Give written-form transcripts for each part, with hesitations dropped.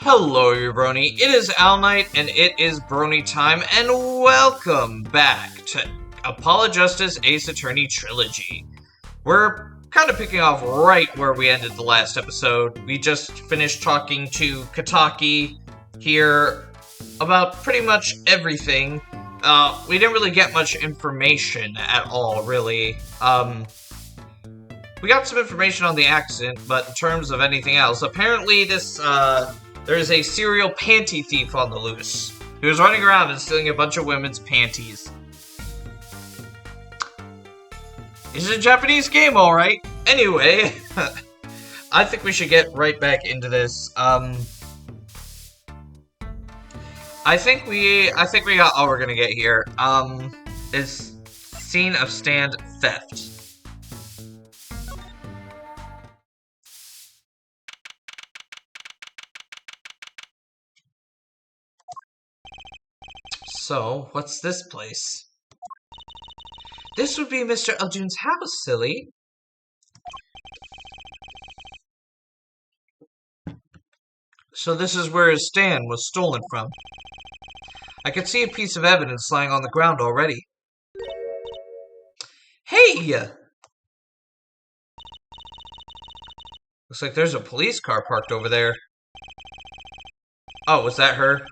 Hello, you brony. It is Al Knight, and it is Brony time, and welcome back to Apologistus Ace Attorney Trilogy. We're kind of picking off right where we ended the last episode. We just finished talking to Kataki here about pretty much everything. We didn't really get much information at all, really. We got some information on the accident, but in terms of anything else, apparently there's a serial panty thief on the loose. He was running around and stealing a bunch of women's panties. It's a Japanese game, alright. Anyway, I think we should get right back into this. I think we got all we're gonna get here. Is scene of stand theft. So, what's this place? This would be Mr. Eldun's house, silly. So this is where his stand was stolen from. I can see a piece of evidence lying on the ground already. Hey! Looks like there's a police car parked over there. Oh, was that her?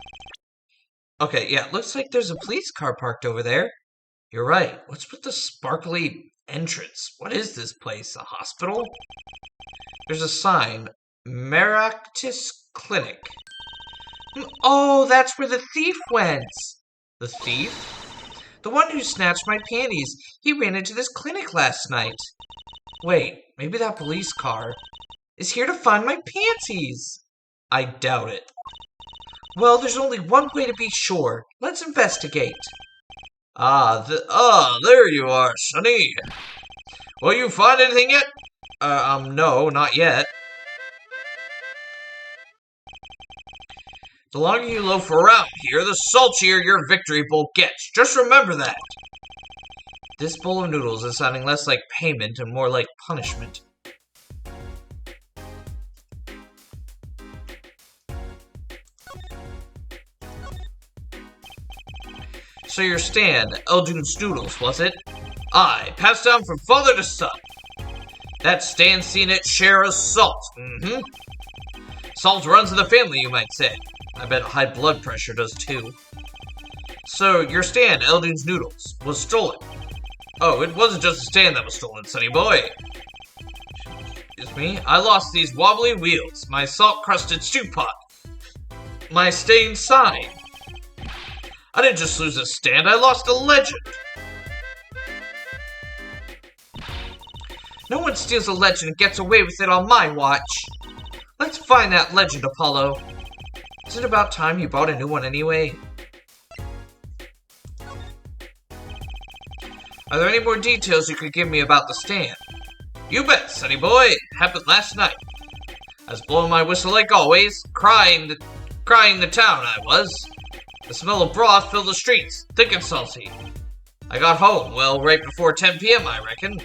Okay, yeah, looks like there's a police car parked over there. You're right. What's with the sparkly entrance? What is this place? A hospital? There's a sign. Maractus Clinic. Oh, that's where the thief went. The thief? The one who snatched my panties. He ran into this clinic last night. Wait, maybe that police car is here to find my panties. I doubt it. Well, there's only one way to be sure. Let's investigate. There you are, Sonny. Will you find anything yet? No, not yet. The longer you loaf around here, the saltier your victory bowl gets. Just remember that. This bowl of noodles is sounding less like payment and more like punishment. So your stand, Eldun's Noodles, was it? Aye, passed down from father to son. That stand seen its share of salt. Salt runs in the family, you might say. I bet high blood pressure does too. So your stand, Eldun's Noodles, was stolen. Oh, it wasn't just a stand that was stolen, sonny boy. Excuse me. I lost these wobbly wheels, my salt-crusted stew pot, my stained sign. I didn't just lose a stand, I lost a legend. No one steals a legend and gets away with it on my watch. Let's find that legend, Apollo. Is it about time you bought a new one anyway? Are there any more details you could give me about the stand? You bet, sonny boy. It happened last night. I was blowing my whistle like always, crying the town I was. The smell of broth filled the streets, thick and salty. I got home, well, right before 10 p.m., I reckon.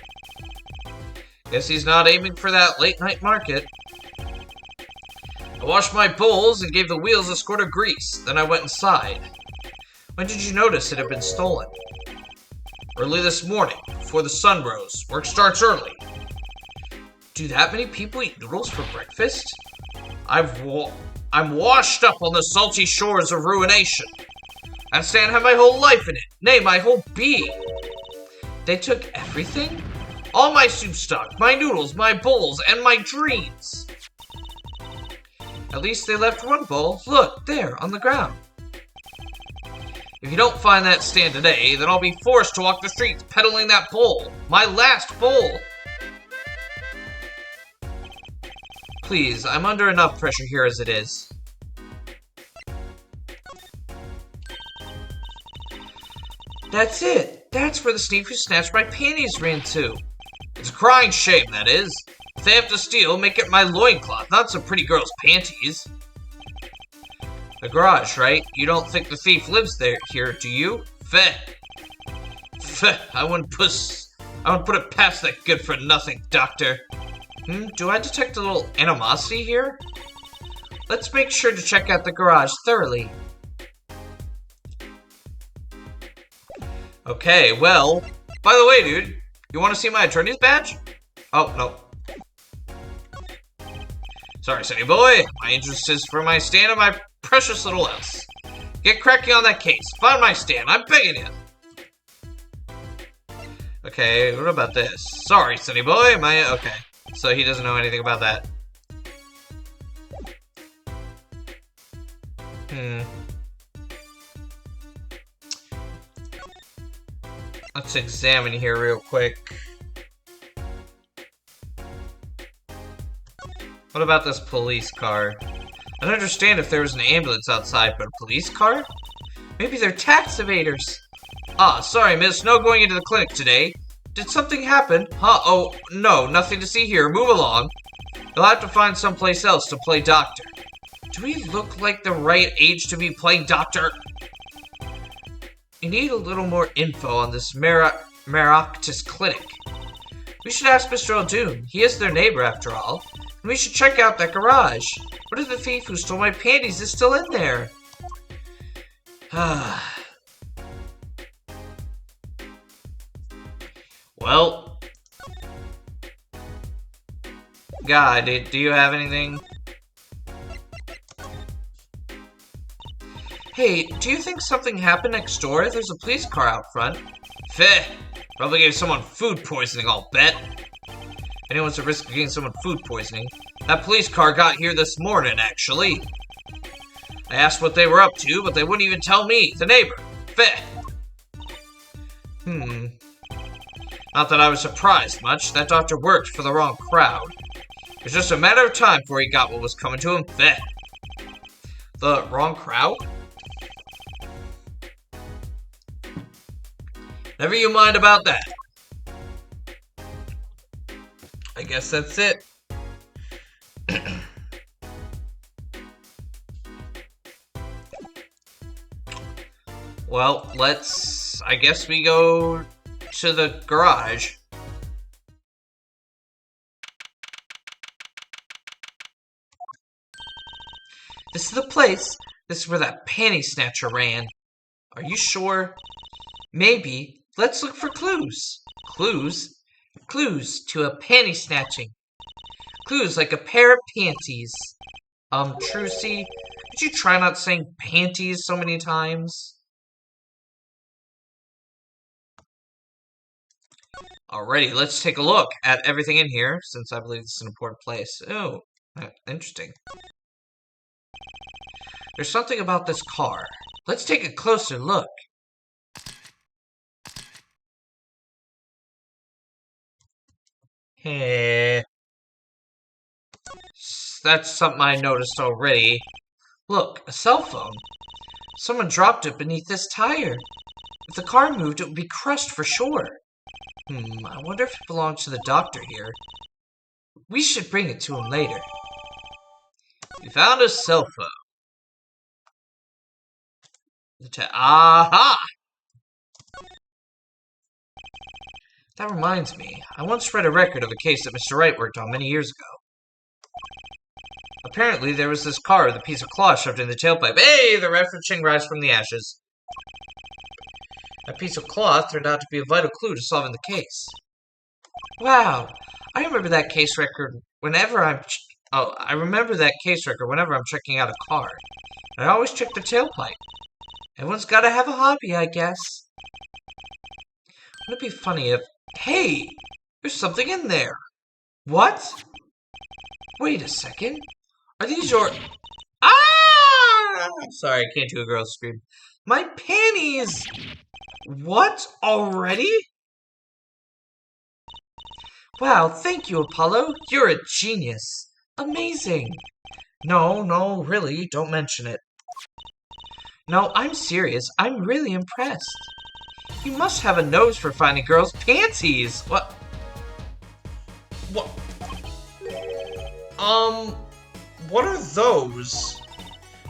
Guess he's not aiming for that late-night market. I washed my bowls and gave the wheels a squirt of grease. Then I went inside. When did you notice it had been stolen? Early this morning, before the sun rose. Work starts early. Do that many people eat noodles for breakfast? I'm washed up on the salty shores of ruination. That stand had my whole life in it, nay, my whole being. They took everything? All my soup stock, my noodles, my bowls, and my dreams. At least they left one bowl. Look, there, on the ground. If you don't find that stand today, then I'll be forced to walk the streets peddling that bowl. My last bowl. Please, I'm under enough pressure here as it is. That's it. That's where the thief who snatched my panties ran to. It's a crying shame, that is. If they have to steal, make it my loincloth, not some pretty girl's panties. The garage, right? You don't think the thief lives here, do you? Feh. Feh, I wouldn't put it past that good-for-nothing doctor. Do I detect a little animosity here? Let's make sure to check out the garage thoroughly. Okay, well, by the way, dude, you want to see my attorney's badge? Oh, no. Sorry, Sonny boy. My interest is for my stand and my precious little else. Get cracking on that case. Find my stand. I'm begging you. Okay, what about this? Sorry, Sonny boy. Okay. So he doesn't know anything about that. Let's examine here real quick. What about this police car? I don't understand if there was an ambulance outside, but a police car? Maybe they're tax evaders. Ah, sorry, miss. No going into the clinic today. Did something happen? Huh? Oh, no. Nothing to see here. Move along. You'll have to find someplace else to play doctor. Do we look like the right age to be playing doctor? You need a little more info on this Maractus clinic. We should ask Mr. O'Doon. He is their neighbor, after all. And we should check out that garage. What if the thief who stole my panties is still in there? Well. God, do you have anything? Hey, do you think something happened next door? There's a police car out front. Feh! Probably gave someone food poisoning, I'll bet. Anyone's at risk of getting someone food poisoning. That police car got here this morning, actually. I asked what they were up to, but they wouldn't even tell me, the neighbor. Feh! Not that I was surprised much. That doctor worked for the wrong crowd. It was just a matter of time before he got what was coming to him. Feh! The wrong crowd? Never you mind about that. I guess that's it. Well, I guess we go to the garage. This is the place. This is where that panty snatcher ran. Are you sure? Maybe. Let's look for clues. Clues? Clues to a panty snatching. Clues like a pair of panties. Trucy, could you try not saying panties so many times? Alrighty, let's take a look at everything in here, since I believe it's an important place. Oh, interesting. There's something about this car. Let's take a closer look. Hey. That's something I noticed already. Look, a cell phone. Someone dropped it beneath this tire. If the car moved, it would be crushed for sure. I wonder if it belongs to the doctor here. We should bring it to him later. We found a cell phone. Aha! That reminds me, I once read a record of a case that Mr. Wright worked on many years ago. Apparently, there was this car with a piece of cloth shoved in the tailpipe. Hey, the referencing rise from the ashes. That piece of cloth turned out to be a vital clue to solving the case. Wow, I remember that case record whenever I'm checking out a car. I always check the tailpipe. Everyone's got to have a hobby, I guess. Wouldn't it be funny if... Hey! There's something in there! What? Wait a second. Are these your... Ah! Sorry, I can't do a girl scream. My panties! What? Already? Wow, thank you, Apollo. You're a genius. Amazing. No, really, don't mention it. No, I'm serious. I'm really impressed. You must have a nose for finding girls' panties. What? What are those?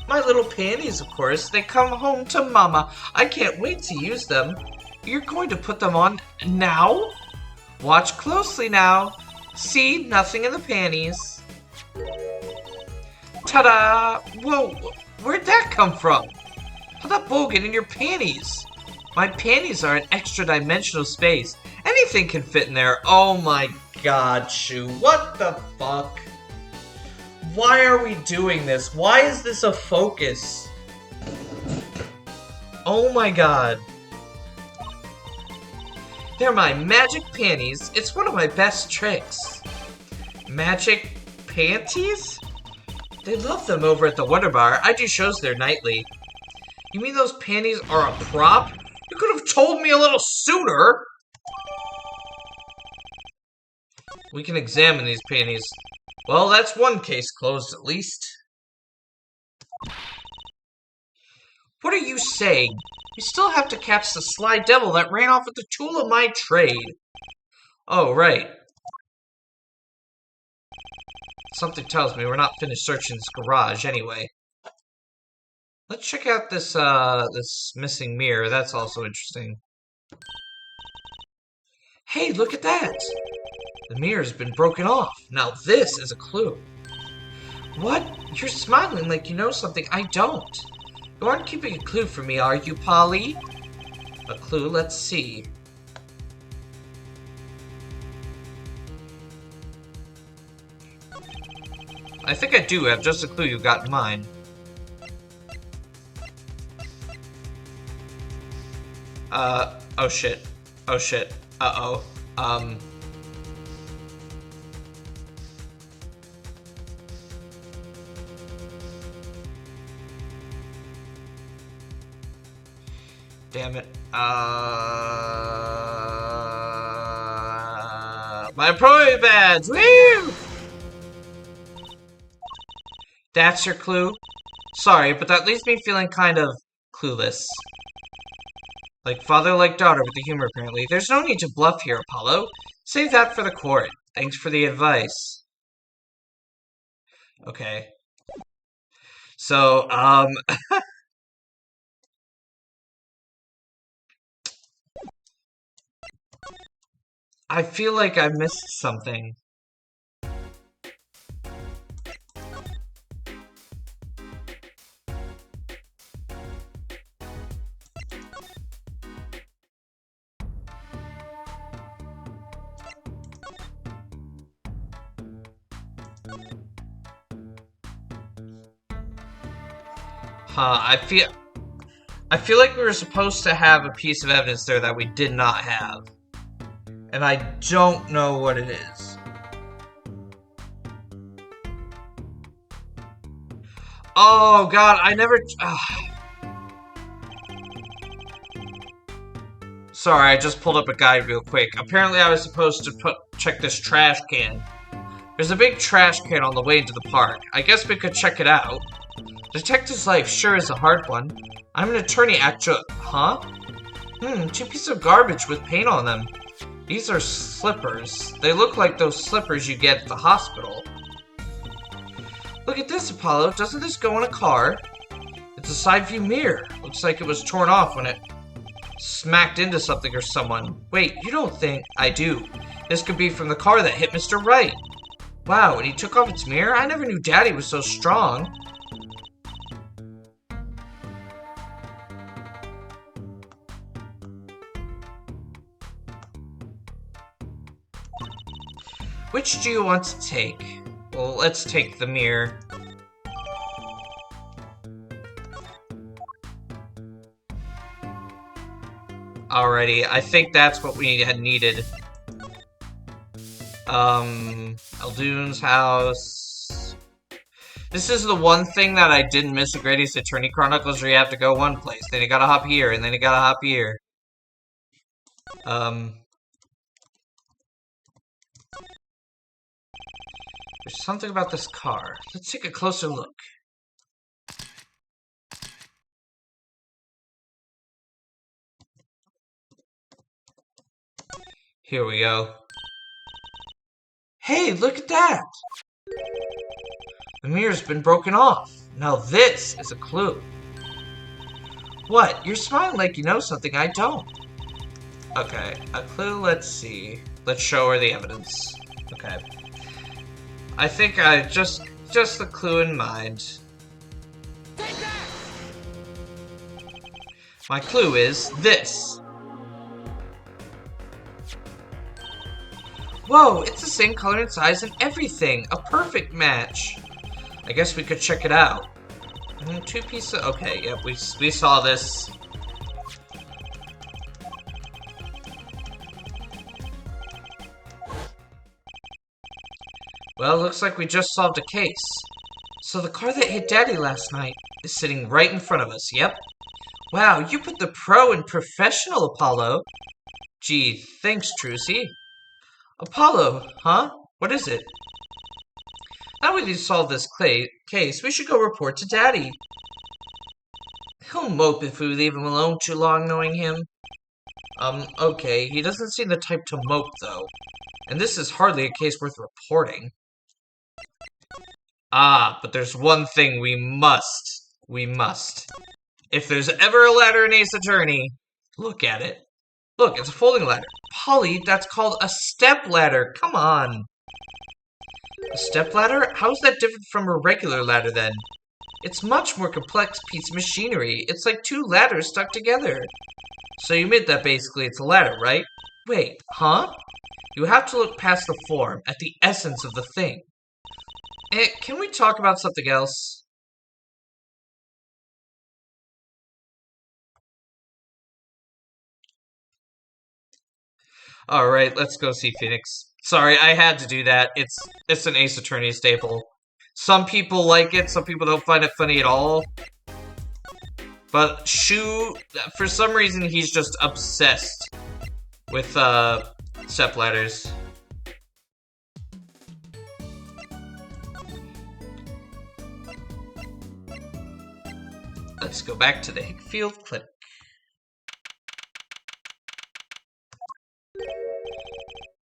My little panties, of course. They come home to Mama. I can't wait to use them. You're going to put them on now? Watch closely now. See, nothing in the panties. Ta-da! Whoa, where'd that come from? How'd that bowl get in your panties? My panties are an extra-dimensional space. Anything can fit in there. Oh my god, Shu. What the fuck? Why are we doing this? Why is this a focus? Oh my god. They're my magic panties. It's one of my best tricks. Magic panties? They love them over at the Wonder Bar. I do shows there nightly. You mean those panties are a prop? You could have told me a little sooner. We can examine these panties. Well, that's one case closed at least. What are you saying? We still have to catch the sly devil that ran off with the tool of my trade. Oh, right. Something tells me we're not finished searching this garage anyway. Let's check out this this missing mirror. That's also interesting. Hey, look at that! The mirror's been broken off. Now this is a clue. What? You're smiling like you know something I don't. You aren't keeping a clue for me, are you, Polly? A clue? Let's see. I think I do have just a clue you got in mind. Oh shit. Oh shit. Uh-oh. Damn it. My pro badge! Woo! That's your clue? Sorry, but that leaves me feeling kind of clueless. Like father, like daughter with the humor, apparently. There's no need to bluff here, Apollo. Save that for the court. Thanks for the advice. Okay. So, I feel like I missed something. I feel like we were supposed to have a piece of evidence there that we did not have. And I don't know what it is. Oh god, I never... Sorry, I just pulled up a guide real quick. Apparently I was supposed to check this trash can. There's a big trash can on the way into the park. I guess we could check it out. Detective's life sure is a hard one. I'm an attorney, actually. Huh? Two pieces of garbage with paint on them. These are slippers. They look like those slippers you get at the hospital. Look at this, Apollo. Doesn't this go in a car? It's a side view mirror. Looks like it was torn off when it smacked into something or someone. Wait, you don't think... I do. This could be from the car that hit Mr. Wright. Wow, and he took off its mirror? I never knew Daddy was so strong. Which do you want to take? Well, let's take the mirror. Alrighty, I think that's what we had needed. Aldoon's house. This is the one thing that I didn't miss at Grady's Attorney Chronicles, where you have to go one place, then you gotta hop here, and then you gotta hop here. There's something about this car. Let's take a closer look. Here we go. Hey, look at that! The mirror's been broken off. Now this is a clue. What? You're smiling like you know something I don't. Okay, a clue, let's see. Let's show her the evidence. Okay. I think I just just the clue in mind. My clue is this. Whoa, it's the same color and size and everything. A perfect match. I guess we could check it out. Two pieces. Okay, yep, we saw this. Well, looks like we just solved a case. So the car that hit Daddy last night is sitting right in front of us, yep. Wow, you put the pro in professional, Apollo. Gee, thanks, Trucy. Apollo, huh? What is it? Now we need to solve this case, we should go report to Daddy. He'll mope if we leave him alone too long, knowing him. Okay, he doesn't seem the type to mope, though. And this is hardly a case worth reporting. Ah, but there's one thing we must. If there's ever a ladder in Ace Attorney, look at it. Look, it's a folding ladder. Polly, that's called a step ladder. Come on. A step ladder? How is that different from a regular ladder, then? It's much more complex piece of machinery. It's like two ladders stuck together. So you admit that basically it's a ladder, right? Wait, huh? You have to look past the form, at the essence of the thing. Can we talk about something else? Alright, let's go see Phoenix. Sorry, I had to do that. It's an Ace Attorney staple. Some people like it, some people don't find it funny at all. But Shu, for some reason, he's just obsessed with step ladders. Let's go back to the Hickfield Clinic.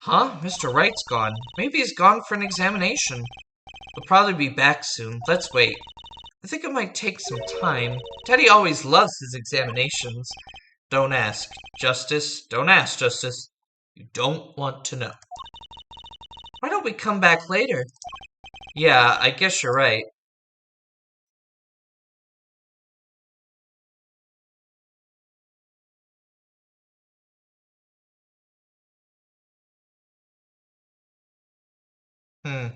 Huh? Mr. Wright's gone. Maybe he's gone for an examination. He'll probably be back soon. Let's wait. I think it might take some time. Teddy always loves his examinations. Don't ask, Justice. Don't ask, Justice. You don't want to know. Why don't we come back later? Yeah, I guess you're right. Hmm.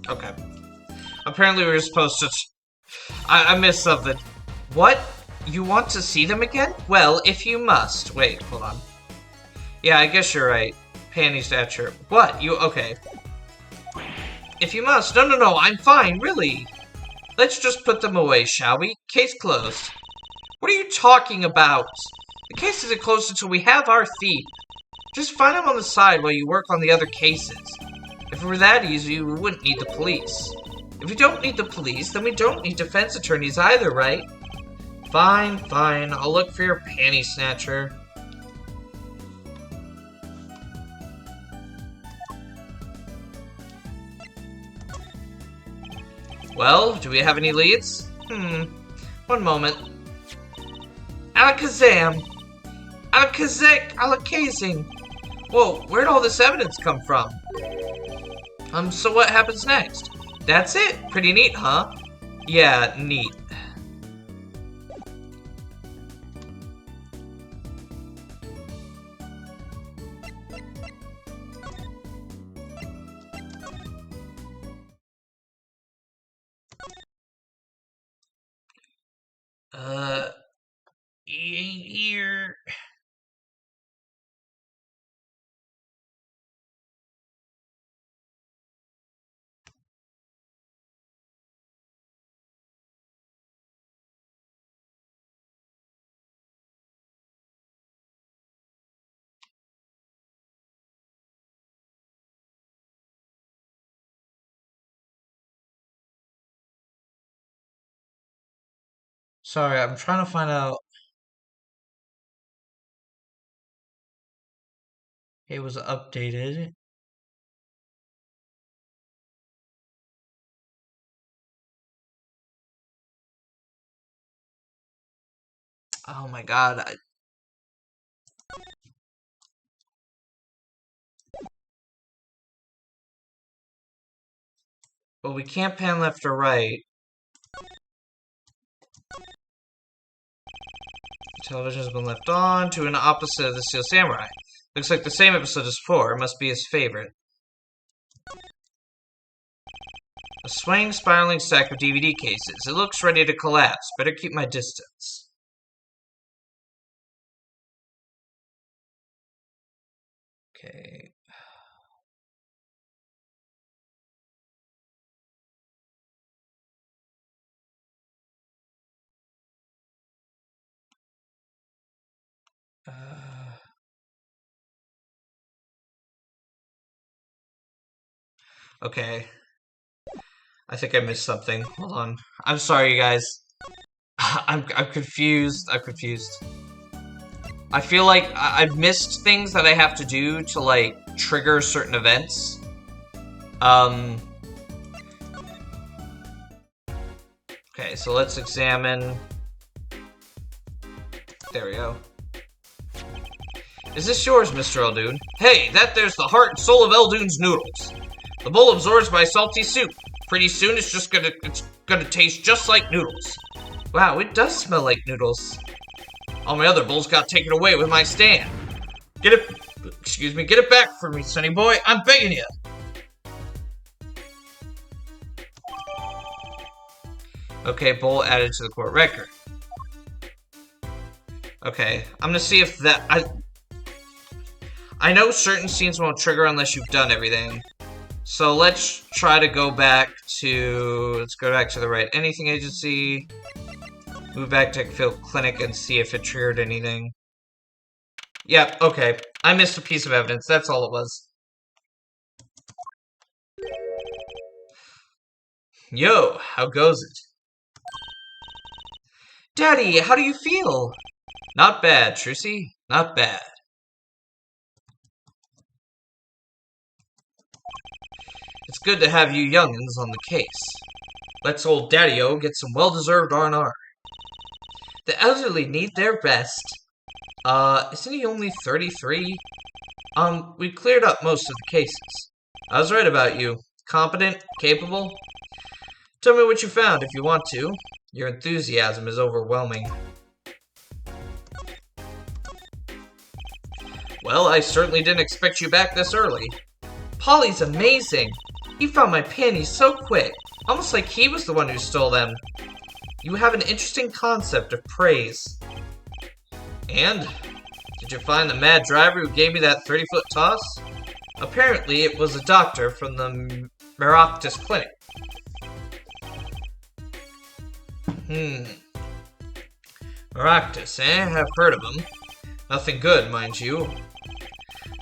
Okay. Apparently we were supposed to... I missed something. What? You want to see them again? Well, if you must. Wait, hold on. Yeah, I guess you're right. Panties stature. What? You... Okay. If you must. No, I'm fine, really. Let's just put them away, shall we? Case closed. What are you talking about? The case isn't closed until we have our thief. Just find him on the side while you work on the other cases. If it were that easy, we wouldn't need the police. If we don't need the police, then we don't need defense attorneys either, right? Fine. I'll look for your panty snatcher. Well, do we have any leads? One moment. Alakazam! Alakazing! Whoa, where'd all this evidence come from? So what happens next? That's it? Pretty neat, huh? Yeah, neat. He ain't here. Sorry, I'm trying to find out. It was updated. Oh my god. Well, we can't pan left or right. Television has been left on to an opposite of the Steel Samurai. Looks like the same episode as 4. It must be his favorite. A swaying, spiraling stack of DVD cases. It looks ready to collapse. Better keep my distance. Okay. Okay. I think I missed something. Hold on. I'm sorry, you guys. I'm confused. I'm confused. I feel like I've missed things that I have to do to, like, trigger certain events. Okay, so let's examine... There we go. Is this yours, Mr. Eldoon? Hey, that there's the heart and soul of Eldoon's noodles. The bowl absorbs my salty soup. Pretty soon it's gonna taste just like noodles. Wow, it does smell like noodles. All my other bowls got taken away with my stand. Get it back for me, sonny boy. I'm begging you. Okay, bowl added to the court record. Okay, I'm gonna see if that... I know certain scenes won't trigger unless you've done everything. So let's try to go back to... Let's go back to the Right Anything Agency. Move back to Field Clinic and see if it triggered anything. Yep, okay. I missed a piece of evidence. That's all it was. Yo, how goes it? Daddy, how do you feel? Not bad, Trucy. Not bad. It's good to have you youngins on the case. Let's old Daddy-O get some well-deserved R&R. The elderly need their rest. Isn't he only 33? We cleared up most of the cases. I was right about you. Competent, capable. Tell me what you found if you want to. Your enthusiasm is overwhelming. Well, I certainly didn't expect you back this early. Polly's amazing. He found my panties so quick, almost like he was the one who stole them. You have an interesting concept of praise. And? Did you find the mad driver who gave me that 30-foot toss? Apparently, it was a doctor from the Maractus Clinic. Maractus, eh? I've heard of him. Nothing good, mind you.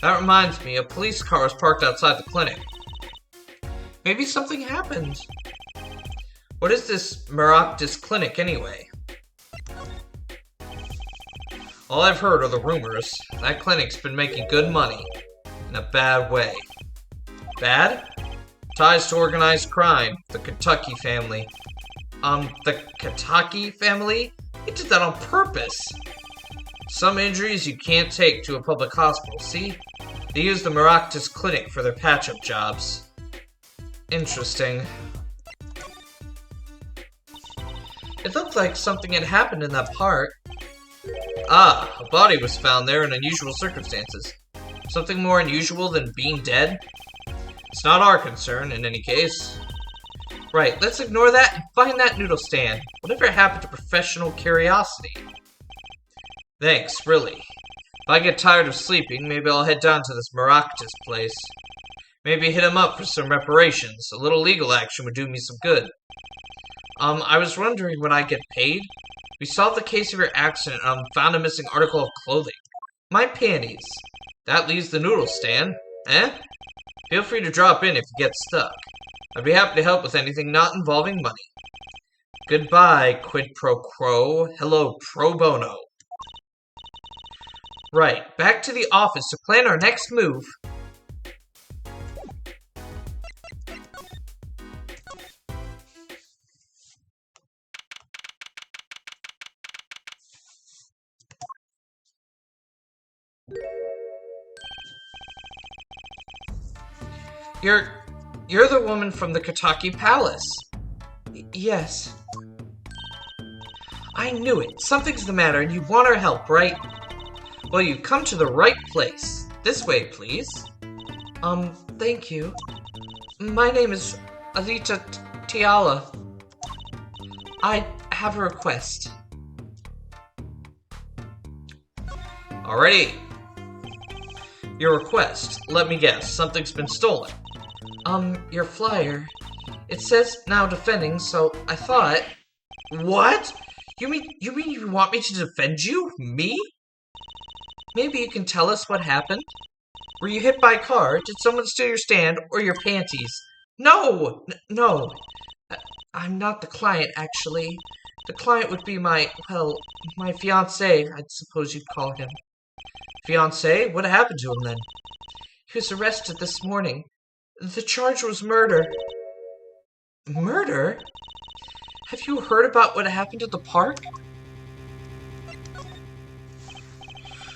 That reminds me, a police car was parked outside the clinic. Maybe something happened. What is this Maractus Clinic, anyway? All I've heard are the rumors. That clinic's been making good money. In a bad way. Bad? Ties to organized crime. The Kentucky family. The Kentucky family? They did that on purpose. Some injuries you can't take to a public hospital, see? They use the Maractus Clinic for their patch-up jobs. Interesting. It looked like something had happened in that park. Ah, a body was found there in unusual circumstances. Something more unusual than being dead? It's not our concern, in any case. Right, let's ignore that and find that noodle stand. Whatever happened to professional curiosity? Thanks, really. If I get tired of sleeping, maybe I'll head down to this Maractus place. Maybe hit him up for some reparations. A little legal action would do me some good. I was wondering when I get paid. We solved the case of your accident and found a missing article of clothing. My panties. That leaves the noodle stand. Eh? Feel free to drop in if you get stuck. I'd be happy to help with anything not involving money. Goodbye, quid pro quo. Hello, pro bono. Right, back to the office to plan our next move. You're... you're the woman from the Kataki Palace. Yes. I knew it. Something's the matter and you want our help, right? Well, you've come to the right place. This way, please. Thank you. My name is Alita Tiala. I have a request. Alrighty. Your request. Let me guess. Something's been stolen. Your flyer. It says now defending, so I thought... What? You mean you want me to defend you? Me? Maybe you can tell us what happened? Were you hit by a car? Did someone steal your stand or your panties? No! No. I'm not the client, actually. The client would be my fiancé, I suppose you'd call him. Fiancé? What happened to him then? He was arrested this morning. The charge was murder. Murder? Have you heard about what happened at the park?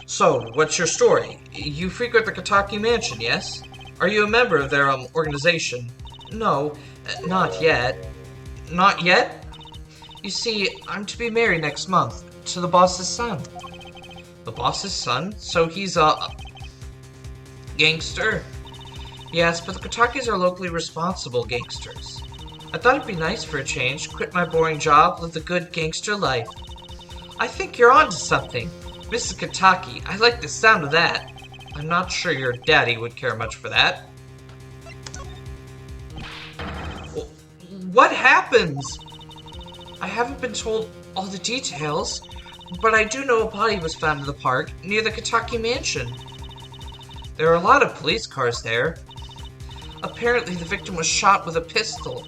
So, what's your story? You frequent the Kataki Mansion, yes? Are you a member of their, organization? No, not yet. Not yet? You see, I'm to be married next month, to the boss's son. The boss's son? So he's a... gangster? Yes, but the Katakis are locally responsible gangsters. I thought it'd be nice for a change, quit my boring job, live the good gangster life. I think you're onto something. Mrs. Kataki, I like the sound of that. I'm not sure your daddy would care much for that. What happens? I haven't been told all the details, but I do know a body was found in the park near the Kataki Mansion. There are a lot of police cars there. Apparently the victim was shot with a pistol,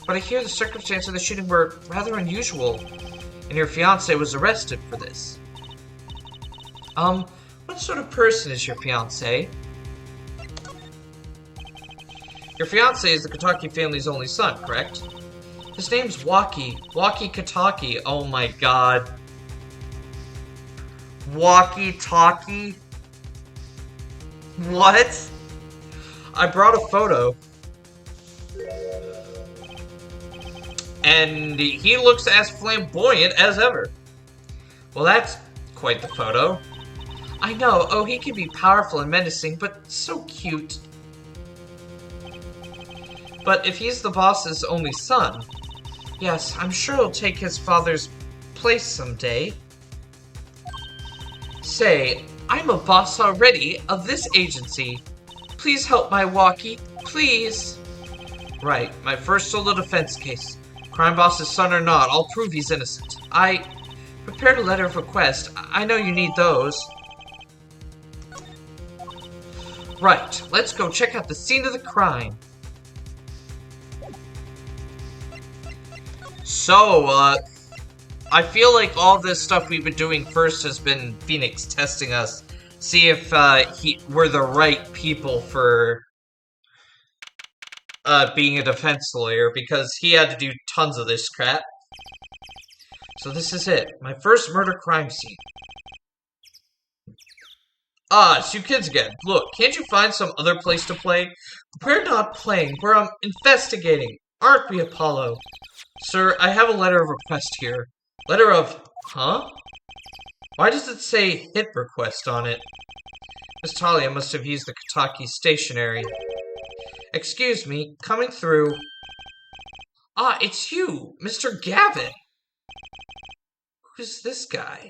but I hear the circumstances of the shooting were rather unusual, and your fiancé was arrested for this. What sort of person is your fiancé? Your fiancé is the Kataki family's only son, correct? His name's Waki Kataki. Oh my god. Walkie-talkie? What? I brought a photo. And he looks as flamboyant as ever. Well, that's quite the photo. I know, oh, he can be powerful and menacing, but so cute. But if he's the boss's only son, yes, I'm sure he'll take his father's place someday. Say, I'm a boss already of this agency. Please help my Walkie, please. Right, my first solo defense case. Crime boss's son or not, I'll prove he's innocent. I prepared a letter of request. I know you need those. Right, let's go check out the scene of the crime. So, I feel like all this stuff we've been doing first has been Phoenix testing us. See if, we're the right people for, being a defense lawyer, because he had to do tons of this crap. So this is it. My first murder crime scene. Ah, it's you kids again. Look, can't you find some other place to play? We're not playing. We're, investigating. Aren't we, Apollo? Sir, I have a letter of request here. Letter of... Huh? Why does it say hit request on it? Miss Talia must have used the Kataki stationery. Excuse me, coming through. Ah, it's you, Mr. Gavin. Who's this guy?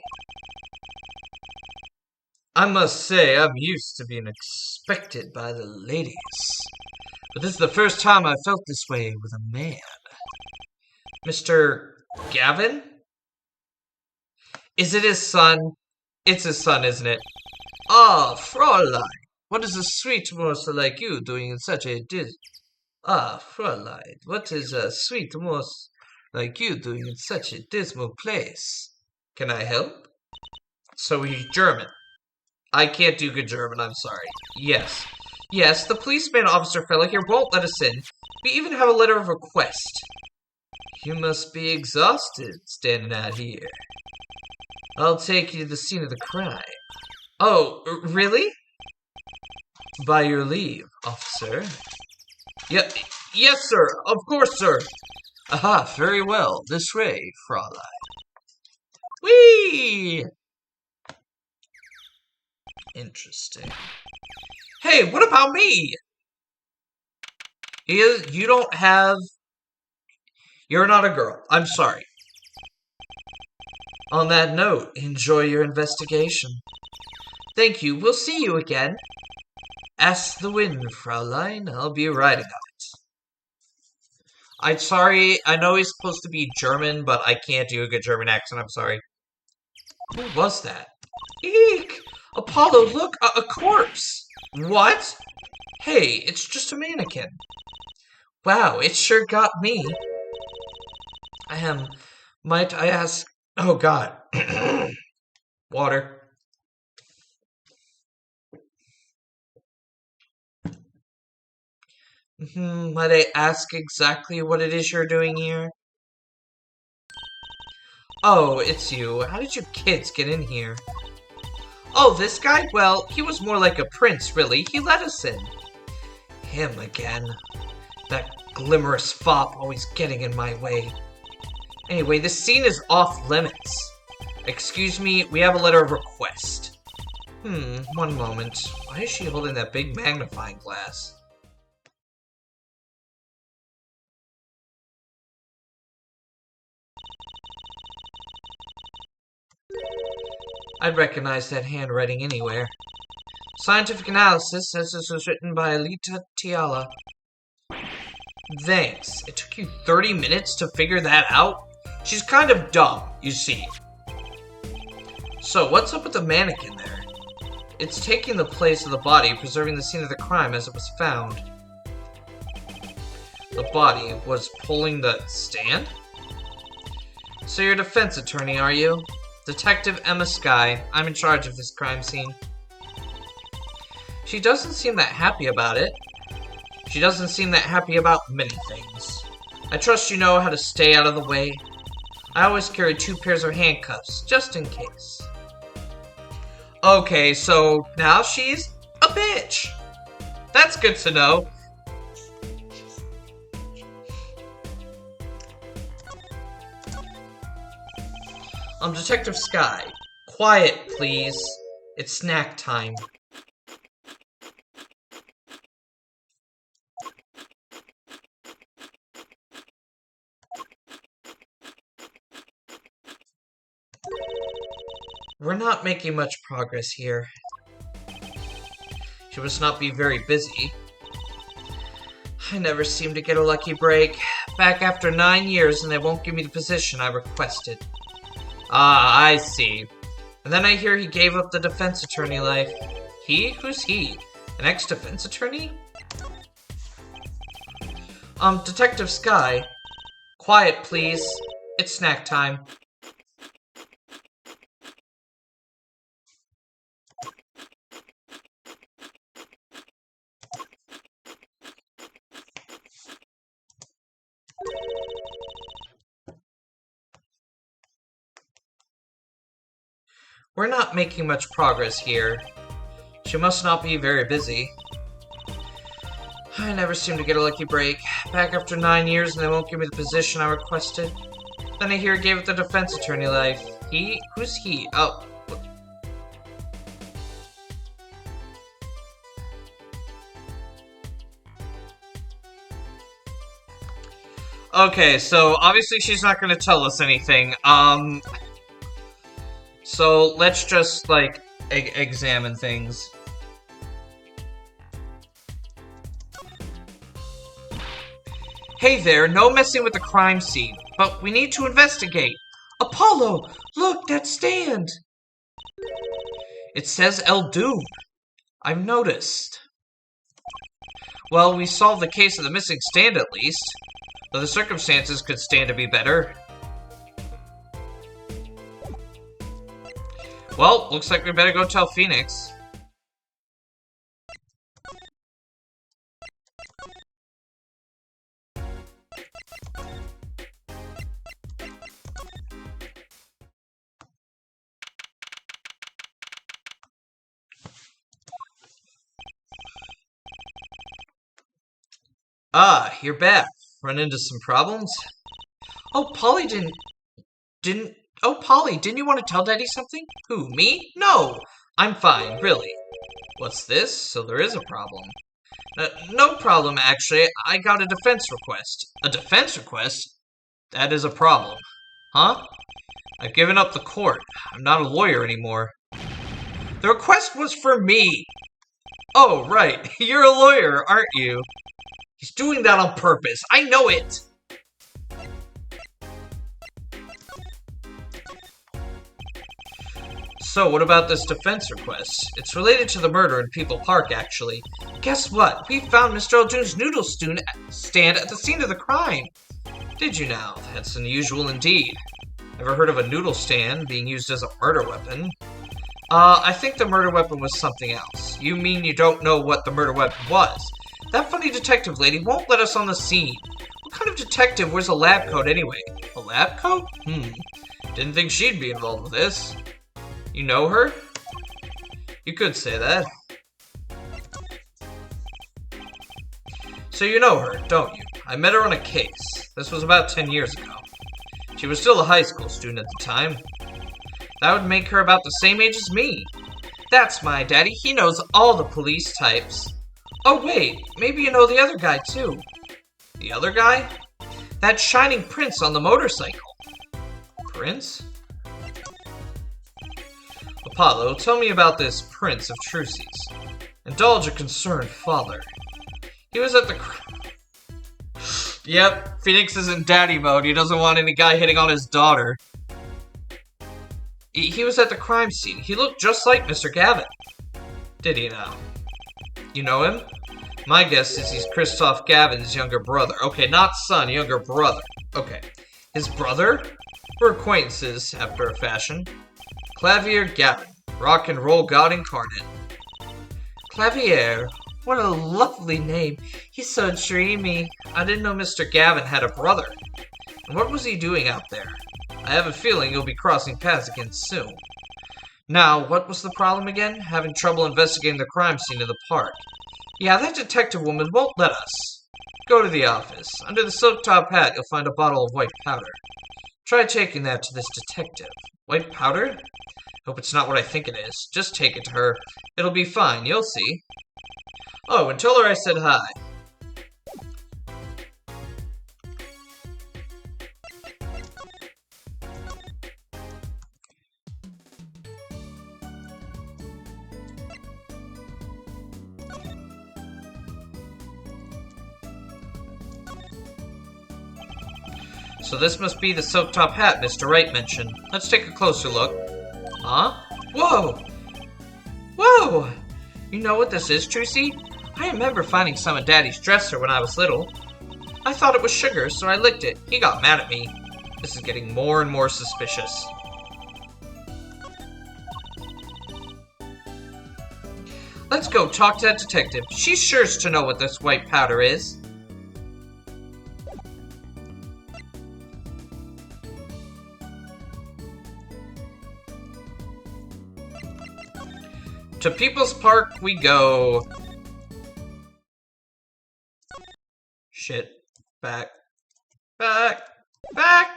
I must say, I'm used to being expected by the ladies. But this is the first time I felt this way with a man. Mr. Gavin? Is it his son? It's his son, isn't it? Ah, Fräulein. What is a sweet morsel like you doing in such a Ah, Fräulein. What is a sweet morsel like you doing in such a dismal place? Can I help? So he's German. I can't do good German, I'm sorry. Yes. Yes, the policeman officer fella here won't let us in. We even have a letter of request. You must be exhausted standing out here. I'll take you to the scene of the crime. Oh, really? By your leave, officer. Yeah, yes, sir. Of course, sir. Aha, very well. This way, Fraulein. Whee! Interesting. Hey, what about me? You don't have... You're not a girl. I'm sorry. On that note, enjoy your investigation. Thank you. We'll see you again. Ask the wind, Fraulein. I'll be riding on it. I'm sorry. I know he's supposed to be German, but I can't do a good German accent. I'm sorry. Who was that? Eek! Apollo, look! A corpse! What? Hey, it's just a mannequin. Wow, it sure got me. Might I ask... Oh, God. Water. Might I ask exactly what it is you're doing here? Oh, it's you. How did you kids get in here? Oh, this guy? Well, he was more like a prince, really. He let us in. Him again. That glimmerous fop always getting in my way. Anyway, this scene is off limits. Excuse me, we have a letter of request. One moment. Why is she holding that big magnifying glass? I'd recognize that handwriting anywhere. Scientific analysis says this was written by Alita Tiala. Thanks. It took you 30 minutes to figure that out? She's kind of dumb, you see. So, what's up with the mannequin there? It's taking the place of the body, preserving the scene of the crime as it was found. The body was pulling the stand? So you're a defense attorney, are you? Detective Emma Skye. I'm in charge of this crime scene. She doesn't seem that happy about it. She doesn't seem that happy about many things. I trust you know how to stay out of the way. I always carry 2 pairs of handcuffs, just in case. Okay, so now she's a bitch. That's good to know. Detective Skye. Quiet, please. It's snack time. We're not making much progress here. She must not be very busy. I never seem to get a lucky break. Back after 9 years and they won't give me the position I requested. Ah, I see. And then I hear he gave up the defense attorney life. He? Who's he? An ex-defense attorney? Detective Skye. Quiet, please. It's snack time. We're not making much progress here. She must not be very busy. I never seem to get a lucky break. Back after 9 years and they won't give me the position I requested. Then I hear he gave it the defense attorney life. He? Who's he? Oh. Okay, so obviously she's not going to tell us anything. So let's just, like, examine things. Hey there, no messing with the crime scene, but we need to investigate. Apollo, look, that stand! It says El Doom. I've noticed. Well, we solved the case of the missing stand at least. Though the circumstances could stand to be better. Well, looks like we better go tell Phoenix. Ah, you're back. Run into some problems? Oh, Polly, didn't you want to tell Daddy something? Who, me? No! I'm fine, really. What's this? So there is a problem. No problem, actually. I got a defense request. A defense request? That is a problem. Huh? I've given up the court. I'm not a lawyer anymore. The request was for me! Oh, right. You're a lawyer, aren't you? He's doing that on purpose. I know it! So, what about this defense request? It's related to the murder in People Park, actually. Guess what? We found Mr. O'Doon's noodle stand at the scene of the crime. Did you now? That's unusual indeed. Ever heard of a noodle stand being used as a murder weapon? I think the murder weapon was something else. You mean you don't know what the murder weapon was? That funny detective lady won't let us on the scene. What kind of detective wears a lab coat anyway? A lab coat? Didn't think she'd be involved with this. You know her? You could say that. So you know her, don't you? I met her on a case. This was about 10 years ago. She was still a high school student at the time. That would make her about the same age as me. That's my daddy. He knows all the police types. Oh wait, maybe you know the other guy too. The other guy? That shining prince on the motorcycle. Prince? Apollo, tell me about this Prince of Trucy's. Indulge a concerned father. He was at the... Yep, Phoenix is in daddy mode. He doesn't want any guy hitting on his daughter. He was at the crime scene. He looked just like Mr. Gavin. Did he now? You know him? My guess is he's Christoph Gavin's younger brother. Okay, not son, younger brother. Okay. His brother? We're acquaintances, after a fashion. Clavier Gavin. Rock and roll god incarnate. Clavier. What a lovely name. He's so dreamy. I didn't know Mr. Gavin had a brother. And what was he doing out there? I have a feeling you'll be crossing paths again soon. Now, what was the problem again? Having trouble investigating the crime scene in the park. Yeah, that detective woman won't let us. Go to the office. Under the silk top hat, you'll find a bottle of white powder. Try taking that to this detective. White powder? Hope it's not what I think it is. Just take it to her. It'll be fine, you'll see. Oh, and tell her I said hi. So this must be the silk top hat Mr. Wright mentioned. Let's take a closer look. Huh? Whoa! Whoa! You know what this is, Trucy? I remember finding some in Daddy's dresser when I was little. I thought it was sugar, so I licked it. He got mad at me. This is getting more and more suspicious. Let's go talk to that detective. She's sure to know what this white powder is. To People's Park we go. Shit. Back. Back. Back!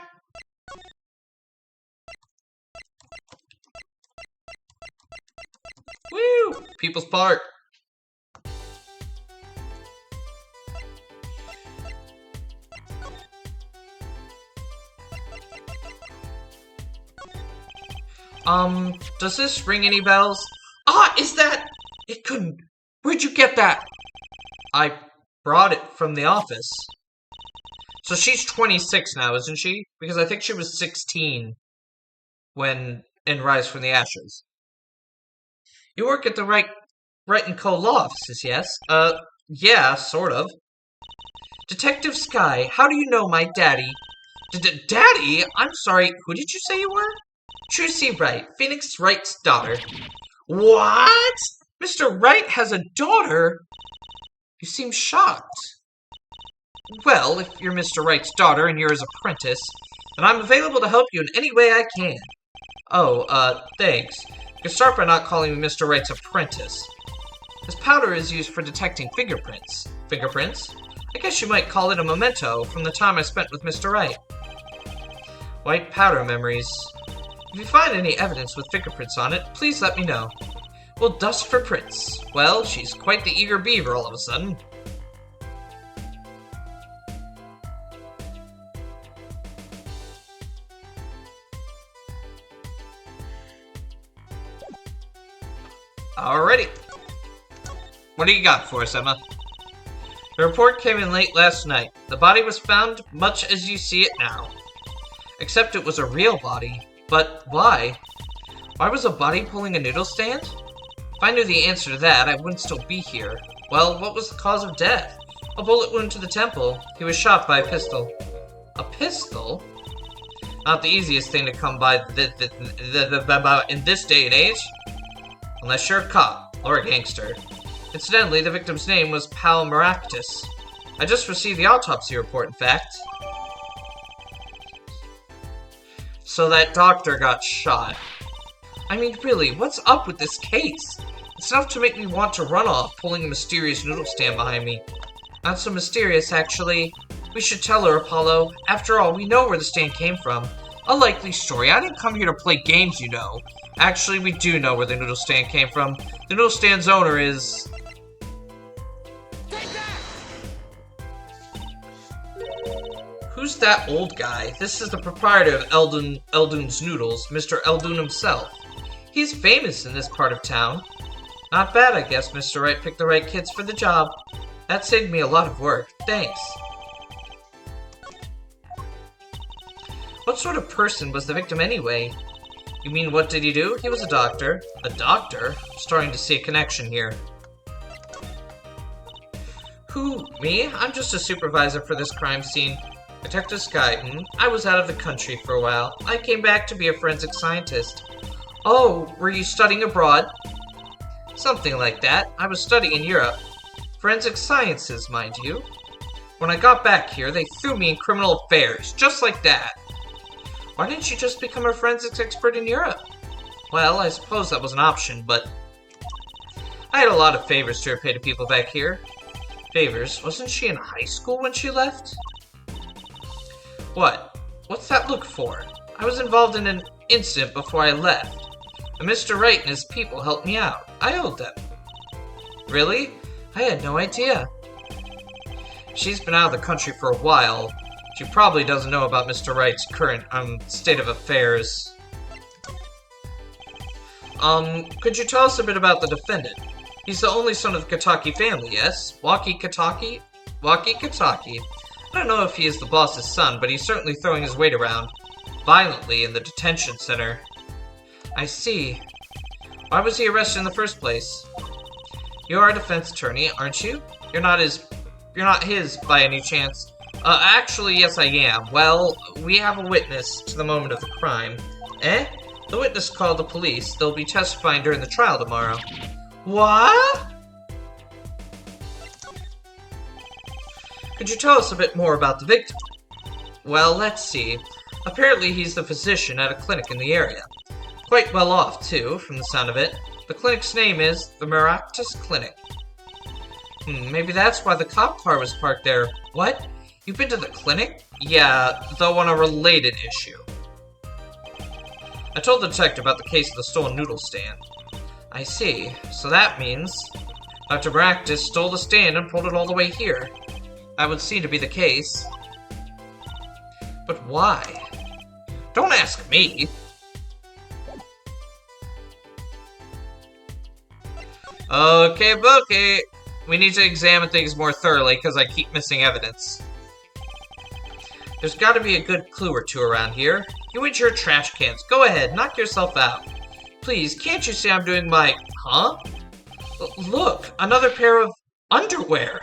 Woo! People's Park. Does this ring any bells? Ah, is that... It couldn't... Where'd you get that? I brought it from the office. So she's 26 now, isn't she? Because I think she was 16 when in Rise from the Ashes. You work at the Wright & Co. law offices, yes? Yeah, sort of. Detective Sky, how do you know my daddy? Daddy? I'm sorry, who did you say you were? Trucy Wright, Phoenix Wright's daughter. What? Mr. Wright has a daughter? You seem shocked. Well, if you're Mr. Wright's daughter and you're his apprentice, then I'm available to help you in any way I can. Oh, thanks. You can start by not calling me Mr. Wright's apprentice. This powder is used for detecting fingerprints. Fingerprints? I guess you might call it a memento from the time I spent with Mr. Wright. White powder memories. If you find any evidence with fingerprints on it, please let me know. Well, dust for prints. Well, she's quite the eager beaver all of a sudden. Alrighty. What do you got for us, Emma? The report came in late last night. The body was found much as you see it now. Except it was a real body. But why? Why was a body pulling a noodle stand? If I knew the answer to that, I wouldn't still be here. Well, what was the cause of death? A bullet wound to the temple. He was shot by a pistol. A pistol? Not the easiest thing to come by in this day and age. Unless you're a cop or a gangster. Incidentally, the victim's name was Pal Maractus. I just received the autopsy report, in fact. So that doctor got shot. I mean, really, what's up with this case? It's enough to make me want to run off, pulling a mysterious noodle stand behind me. Not so mysterious, actually. We should tell her, Apollo. After all, we know where the stand came from. A likely story. I didn't come here to play games, you know. Actually, we do know where the noodle stand came from. The noodle stand's owner is... Who's that old guy? This is the proprietor of Eldun's Noodles, Mr. Eldun himself. He's famous in this part of town. Not bad, I guess Mr. Wright picked the right kids for the job. That saved me a lot of work. Thanks. What sort of person was the victim anyway? You mean what did he do? He was a doctor. A doctor? I'm starting to see a connection here. Who? Me? I'm just a supervisor for this crime scene. Detective Skyton. I was out of the country for a while. I came back to be a forensic scientist. Oh, were you studying abroad? Something like that. I was studying in Europe. Forensic sciences, mind you. When I got back here, they threw me in criminal affairs, just like that. Why didn't you just become a forensics expert in Europe? Well, I suppose that was an option, but... I had a lot of favors to repay to people back here. Favors? Wasn't she in high school when she left? What? What's that look for? I was involved in an incident before I left. And Mr. Wright and his people helped me out. I owed them. Really? I had no idea. She's been out of the country for a while. She probably doesn't know about Mr. Wright's current, state of affairs. Could you tell us a bit about the defendant? He's the only son of the Kataki family, yes? Waki Kataki? Waki Kataki. I don't know if he is the boss's son, but he's certainly throwing his weight around violently in the detention center. I see. Why was he arrested in the first place? You are a defense attorney, aren't you? You're not his by any chance. Actually, yes I am. Well, we have a witness to the moment of the crime. Eh? The witness called the police. They'll be testifying during the trial tomorrow. What? Could you tell us a bit more about the victim? Well, let's see. Apparently he's the physician at a clinic in the area. Quite well off, too, from the sound of it. The clinic's name is the Maractus Clinic. Maybe that's why the cop car was parked there. What? You've been to the clinic? Yeah, though on a related issue. I told the detective about the case of the stolen noodle stand. I see. So that means Dr. Maractus stole the stand and pulled it all the way here. That would seem to be the case. But why? Don't ask me! Okay, Bokeh. We need to examine things more thoroughly because I keep missing evidence. There's got to be a good clue or two around here. You and your trash cans. Go ahead, knock yourself out. Please, can't you see I'm doing my... Huh? Look, another pair of underwear.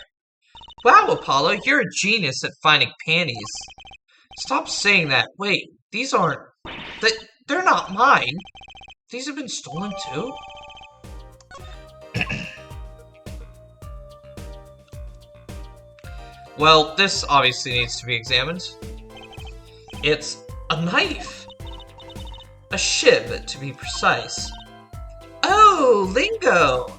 Wow, Apollo, you're a genius at finding panties. Stop saying that. Wait, these aren't... They're not mine. These have been stolen too? Well, this obviously needs to be examined. It's a knife. A shib, to be precise. Oh, lingo!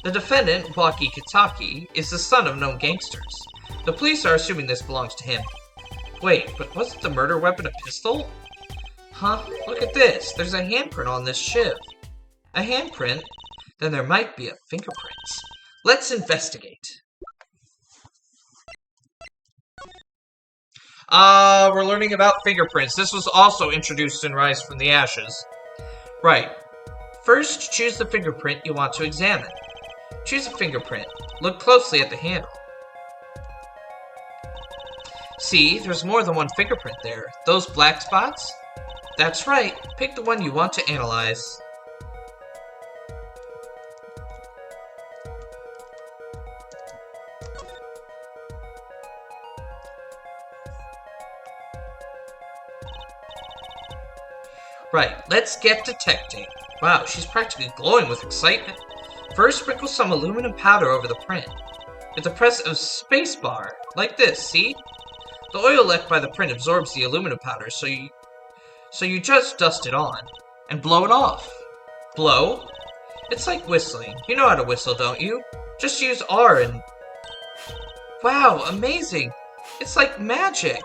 The defendant, Waki Kitaki, is the son of known gangsters. The police are assuming this belongs to him. Wait, but wasn't the murder weapon a pistol? Huh? Look at this. There's a handprint on this shiv. A handprint? Then there might be a fingerprint. Let's investigate. We're learning about fingerprints. This was also introduced in Rise from the Ashes. Right. First, choose the fingerprint you want to examine. Choose a fingerprint. Look closely at the handle. See, there's more than one fingerprint there. Those black spots? That's right. Pick the one you want to analyze. Right, let's get detecting. Wow, she's practically glowing with excitement. First, sprinkle some aluminum powder over the print. With the press of spacebar, like this, see? The oil left by the print absorbs the aluminum powder, so you just dust it on. And blow it off. Blow? It's like whistling. You know how to whistle, don't you? Just use R and... Wow, amazing! It's like magic!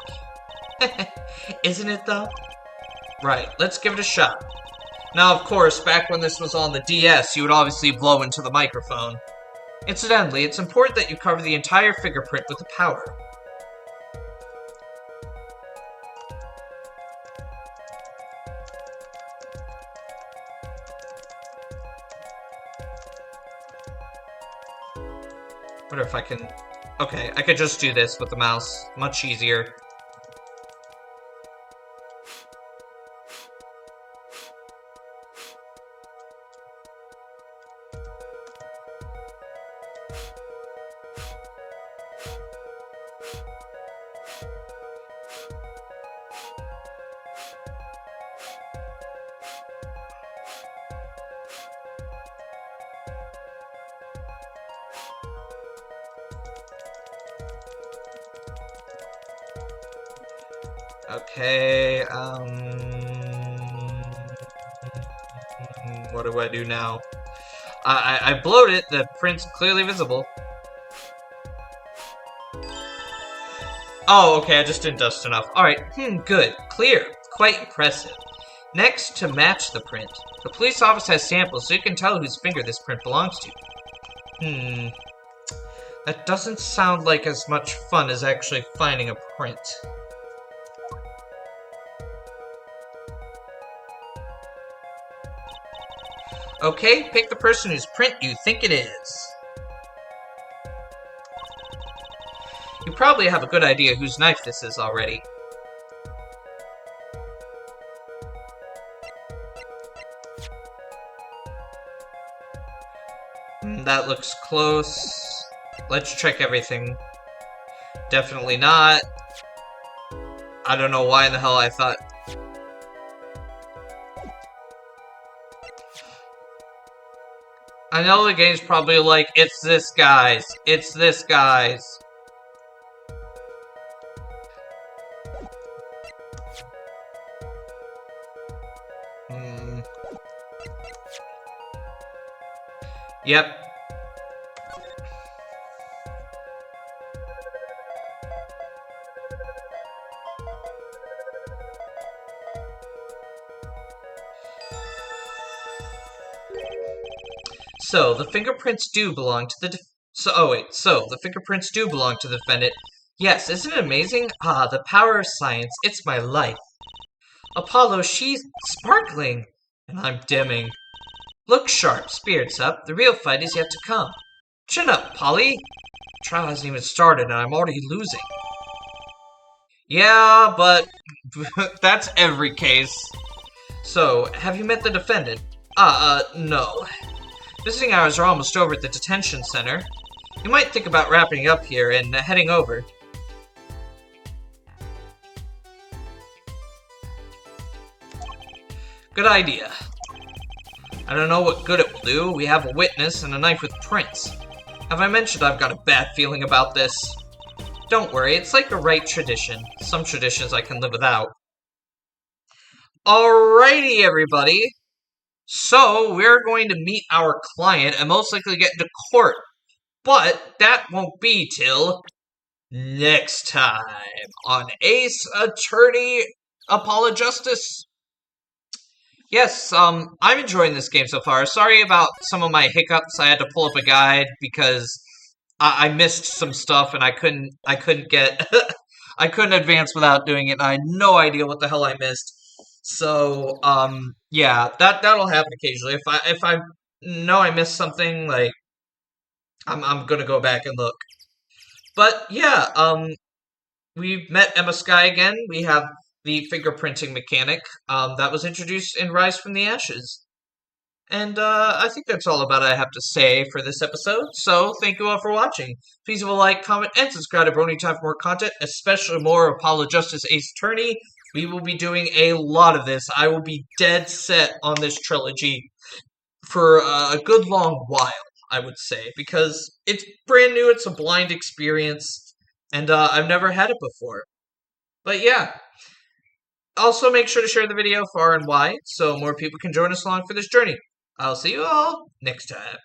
Isn't it, though? Right, let's give it a shot. Now, of course, back when this was on the DS, you would obviously blow into the microphone. Incidentally, it's important that you cover the entire fingerprint with the powder. Wonder if I can... Okay, I could just do this with the mouse. Much easier. Okay, what do I do now? I blowed it, the print's clearly visible. Oh, okay, I just didn't dust enough. Alright, good. Clear. Quite impressive. Next, to match the print. The police office has samples, so you can tell whose finger this print belongs to. That doesn't sound like as much fun as actually finding a print. Okay, pick the person whose print you think it is. You probably have a good idea whose knife this is already. That looks close. Let's check everything. Definitely not. I don't know why in the hell I thought... I know the game's probably like, it's this guy's. It's this guy's. Yep. So, the fingerprints do belong to the So, the fingerprints do belong to the defendant. Yes, isn't it amazing? Ah, the power of science. It's my life. Apollo, she's sparkling. And I'm dimming. Look sharp, spirits up. The real fight is yet to come. Chin up, Polly. The trial hasn't even started and I'm already losing. Yeah, but that's every case. So, have you met the defendant? No. Visiting hours are almost over at the detention center. You might think about wrapping up here and heading over. Good idea. I don't know what good it will do. We have a witness and a knife with prints. Have I mentioned I've got a bad feeling about this? Don't worry, it's like a right tradition. Some traditions I can live without. Alrighty, everybody. So, we're going to meet our client and most likely get into court. But that won't be till next time on Ace Attorney Apologists. Yes, I'm enjoying this game so far. Sorry about some of my hiccups. I had to pull up a guide because I missed some stuff and I couldn't get, I couldn't advance without doing it. And I had no idea what the hell I missed. So, yeah, that'll happen occasionally. If I know I missed something, like I'm gonna go back and look. But yeah, we've met Emma Sky again. We have the fingerprinting mechanic that was introduced in Rise from the Ashes. And I think that's all about I have to say for this episode. So thank you all for watching. Please leave a like, comment, and subscribe to Brony Time for more content, especially more Apollo Justice Ace Attorney. We will be doing a lot of this. I will be dead set on this trilogy for a good long while, I would say, because it's brand new, it's a blind experience, and I've never had it before. But yeah, also make sure to share the video far and wide so more people can join us along for this journey. I'll see you all next time.